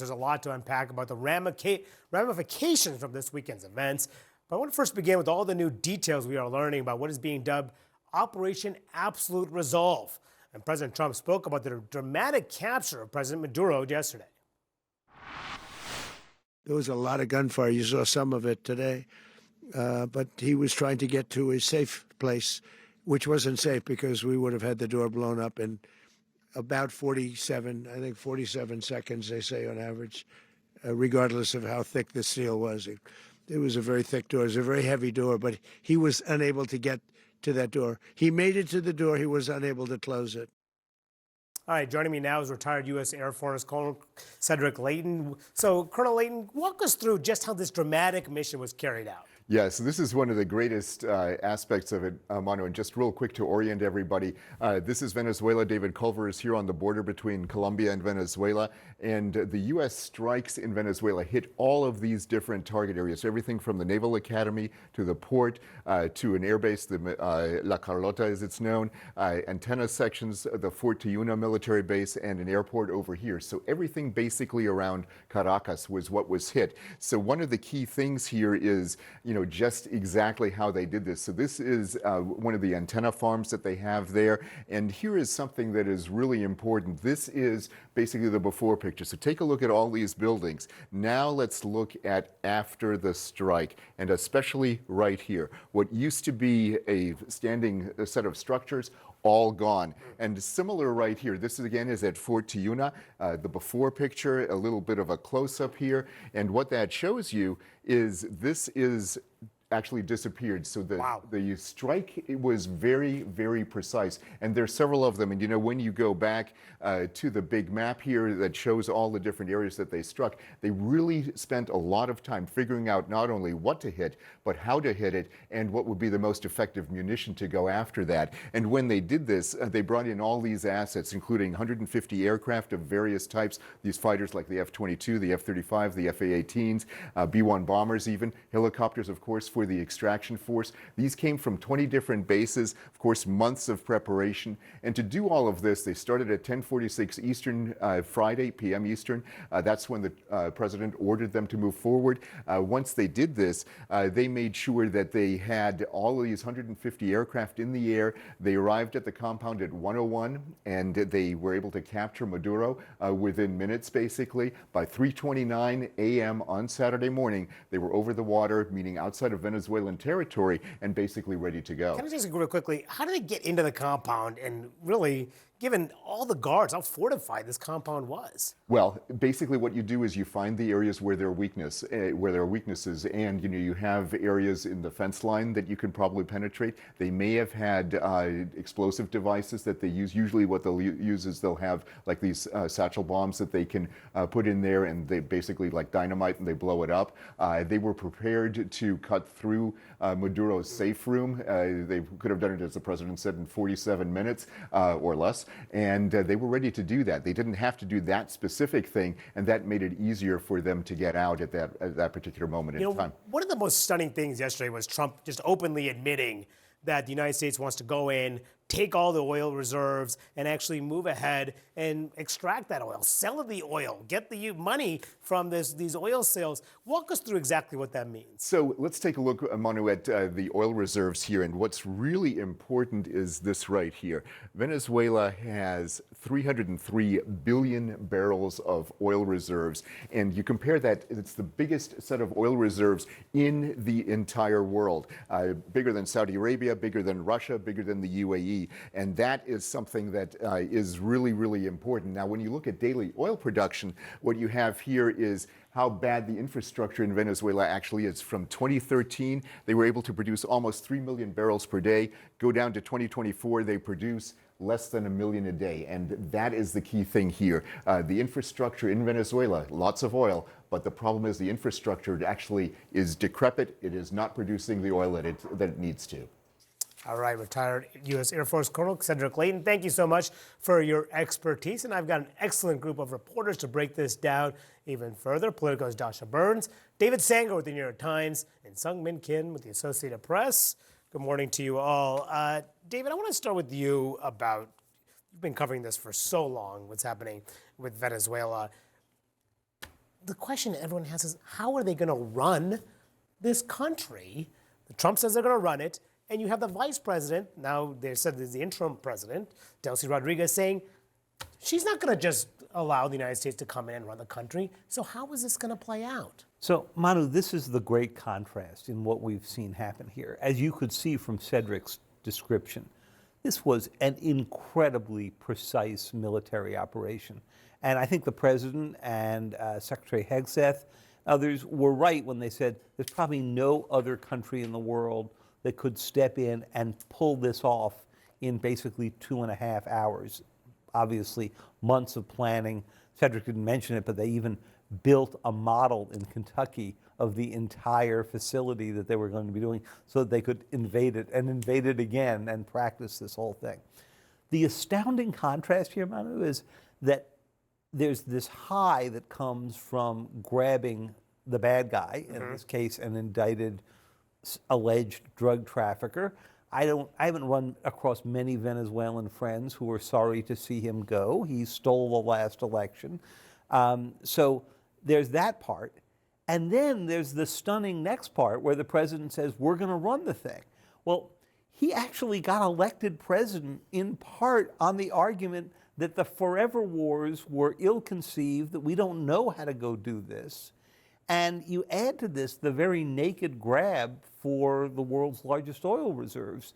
There's a lot to unpack about the ramifications from this weekend's events. But I want to first begin with all the new details we are learning about what is being dubbed Operation Absolute Resolve. And President Trump spoke about the dramatic capture of President Maduro yesterday. There was a lot of gunfire. You saw some of it today. But he was trying to get to a safe place, which wasn't safe because we would have had the door blown up in about 47 seconds, they say on average, regardless of how thick the steel was. It was a very thick door. It was a very heavy door, but he was unable to get to that door. He made it to the door. He was unable to close it. All right, joining me now is retired U.S. Air Force Colonel Cedric Leighton. So, Colonel Leighton, walk us through just how this dramatic mission was carried out. Yeah, so this is one of the greatest aspects of it, Manu, and just real quick to orient everybody. This is Venezuela. David Culver is here on the border between Colombia and Venezuela, and the U.S. strikes in Venezuela hit all of these different target areas, everything from the Naval Academy to the port to an airbase, the La Carlota as it's known, antenna sections, the Fort Tiuna military base, and an airport over here. So everything basically around Caracas was what was hit. So one of the key things here is, just exactly how they did this. So this is one of the antenna farms that they have there. And here is something that is really important. This is basically the before picture. So take a look at all these buildings. Now let's look at after the strike, and especially right here. What used to be a standing set of structures, all gone. And similar right here, this is again is at Fort Tiuna, the before picture, a little bit of a close-up here. And what that shows you is this is actually disappeared. So the strike, it was very, very precise. And there's several of them. And when you go back to the big map here that shows all the different areas that they struck, they really spent a lot of time figuring out not only what to hit, but how to hit it and what would be the most effective munition to go after that. And when they did this, they brought in all these assets, including 150 aircraft of various types, these fighters like the F-22, the F-35, the F-A-18s, B-1 bombers even, helicopters, of course, for the extraction force. These came from 20 different bases, of course, months of preparation. And to do all of this, they started at 10:46 Eastern, Friday, p.m. Eastern. That's when the president ordered them to move forward. Once they did this, they made sure that they had all of these 150 aircraft in the air. They arrived at the compound at 1:01, and they were able to capture Maduro within minutes, basically. By 3:29 a.m. on Saturday morning, they were over the water, meaning outside of Venezuelan territory, and basically ready to go. Can I just real quickly, how did they get into the compound, and really, given all the guards, how fortified this compound was? Well, basically what you do is you find the areas where there are weaknesses, and you have areas in the fence line that you can probably penetrate. They may have had explosive devices that they use. Usually what they'll use is they'll have like these satchel bombs that they can put in there, and they basically like dynamite and they blow it up. They were prepared to cut through Maduro's safe room. They could have done it, as the president said, in 47 minutes or less. And they were ready to do that. They didn't have to do that specific thing, and that made it easier for them to get out at that particular moment in time. One of the most stunning things yesterday was Trump just openly admitting that the United States wants to go in, take all the oil reserves, and actually move ahead and extract that oil, sell the oil, get the money from these oil sales. Walk us through exactly what that means. So let's take a look, Manu, at the oil reserves here. And what's really important is this right here. Venezuela has 303 billion barrels of oil reserves. And you compare that, it's the biggest set of oil reserves in the entire world. Bigger than Saudi Arabia, bigger than Russia, bigger than the UAE. And that is something that is really, really important. Now, when you look at daily oil production, what you have here is how bad the infrastructure in Venezuela actually is. From 2013, they were able to produce almost 3 million barrels per day. Go down to 2024, they produce less than 1 million a day. And that is the key thing here. The infrastructure in Venezuela, lots of oil, but the problem is the infrastructure actually is decrepit. It is not producing the oil that it needs to. All right, retired U.S. Air Force Colonel Cedric Leighton, thank you so much for your expertise. And I've got an excellent group of reporters to break this down even further. Politico's Dasha Burns, David Sanger with the New York Times, and Sung Min Kim with the Associated Press. Good morning to you all. David, I want to start with you about, you've been covering this for so long, what's happening with Venezuela. the question everyone has is, how are they going to run this country? Trump says they're going to run it, and you have the vice president, now they said there's the interim president, Delcy Rodriguez, saying she's not going to just allow the United States to come in and run the country. So how is this going to play out? So, Manu, this is the great contrast in what we've seen happen here. As you could see from Cedric's description, this was an incredibly precise military operation. And I think the president and Secretary Hegseth, others were right when they said there's probably no other country in the world that could step in and pull this off in basically 2.5 hours. Obviously, months of planning. Cedric didn't mention it, but they even built a model in Kentucky of the entire facility that they were going to be doing so that they could invade it again and practice this whole thing. The astounding contrast here, Manu, is that there's this high that comes from grabbing the bad guy, in this case an indicted alleged drug trafficker. I haven't run across many Venezuelan friends who are sorry to see him go. He stole the last election. So there's that part. And then there's the stunning next part where the president says, we're going to run the thing. Well, he actually got elected president in part on the argument that the forever wars were ill-conceived, that we don't know how to go do this. And you add to this the very naked grab for the world's largest oil reserves.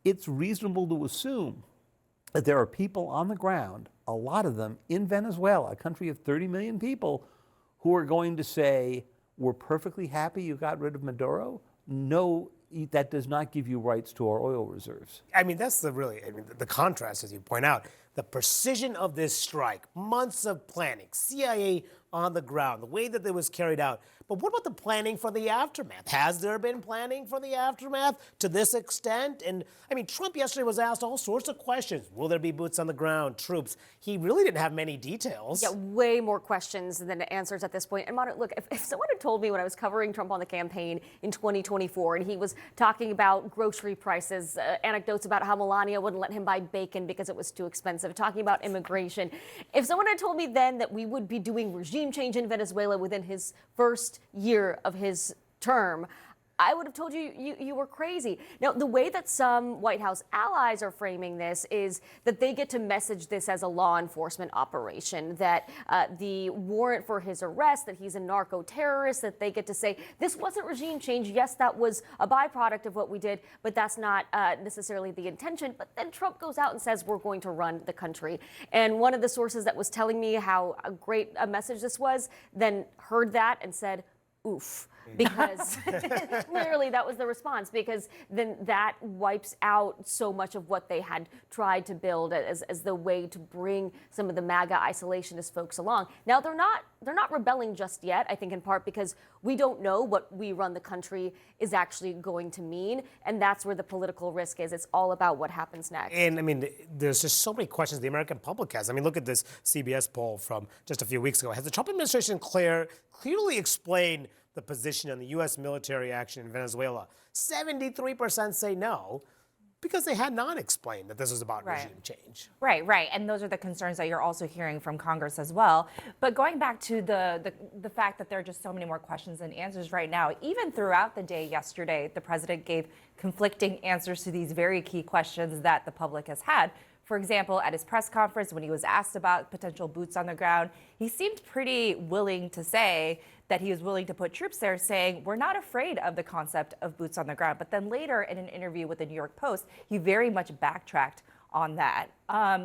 It's reasonable to assume that there are people on the ground, a lot of them in Venezuela, a country of 30 million people, who are going to say, we're perfectly happy you got rid of Maduro. No, that does not give you rights to our oil reserves. I mean, that's the contrast, as you point out. The precision of this strike, months of planning, CIA on the ground, the way that it was carried out. But what about the planning for the aftermath? Has there been planning for the aftermath to this extent? And I mean, Trump yesterday was asked all sorts of questions. Will there be boots on the ground, troops? He really didn't have many details. Yeah, way more questions than answers at this point. And look, if someone had told me when I was covering Trump on the campaign in 2024, and he was talking about grocery prices, anecdotes about how Melania wouldn't let him buy bacon because it was too expensive, talking about immigration. If someone had told me then that we would be doing regime change in Venezuela within his first year of his term, I would have told you were crazy. Now, the way that some White House allies are framing this is that they get to message this as a law enforcement operation, that the warrant for his arrest, that he's a narco-terrorist, that they get to say, this wasn't regime change. Yes, that was a byproduct of what we did, but that's not necessarily the intention. But then Trump goes out and says, we're going to run the country. And one of the sources that was telling me how great a message this was then heard that and said, oof, because literally that was the response, because then that wipes out so much of what they had tried to build as the way to bring some of the MAGA isolationist folks along. Now, they're not rebelling just yet, I think in part because we don't know what we run the country is actually going to mean, and that's where the political risk is. It's all about what happens next. And I mean, there's just so many questions the American public has. I mean, look at this CBS poll from just a few weeks ago. Has the Trump administration clearly explained the position on the U.S. military action in Venezuela? 73% say no, because they had not explained that this was about regime change. Right. And those are the concerns that you're also hearing from Congress as well. But going back to the fact that there are just so many more questions than answers right now, even throughout the day yesterday, the president gave conflicting answers to these very key questions that the public has had. For example, at his press conference, when he was asked about potential boots on the ground, he seemed pretty willing to say that he was willing to put troops there, saying, we're not afraid of the concept of boots on the ground. But then later in an interview with the New York Post, he very much backtracked on that.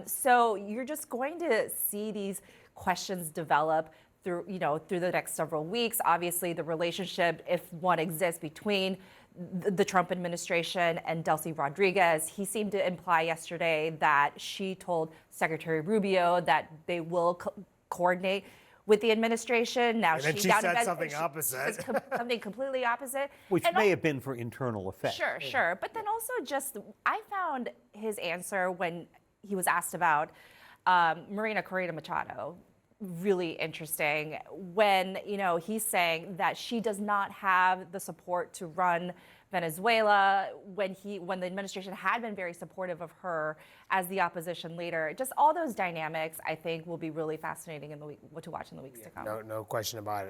So you're just going to see these questions develop through the next several weeks. Obviously, the relationship, if one exists, between the Trump administration and Delcy Rodriguez. He seemed to imply yesterday that she told Secretary Rubio that they will coordinate with the administration. Now And then she said something opposite. Something completely opposite. Which may have been for internal effect. Sure. But then also I found his answer when he was asked about Marina Corina Machado really interesting, when he's saying that she does not have the support to run Venezuela, when the administration had been very supportive of her as the opposition leader. Just all those dynamics, I think, will be really fascinating to watch in the weeks to come. No question about it.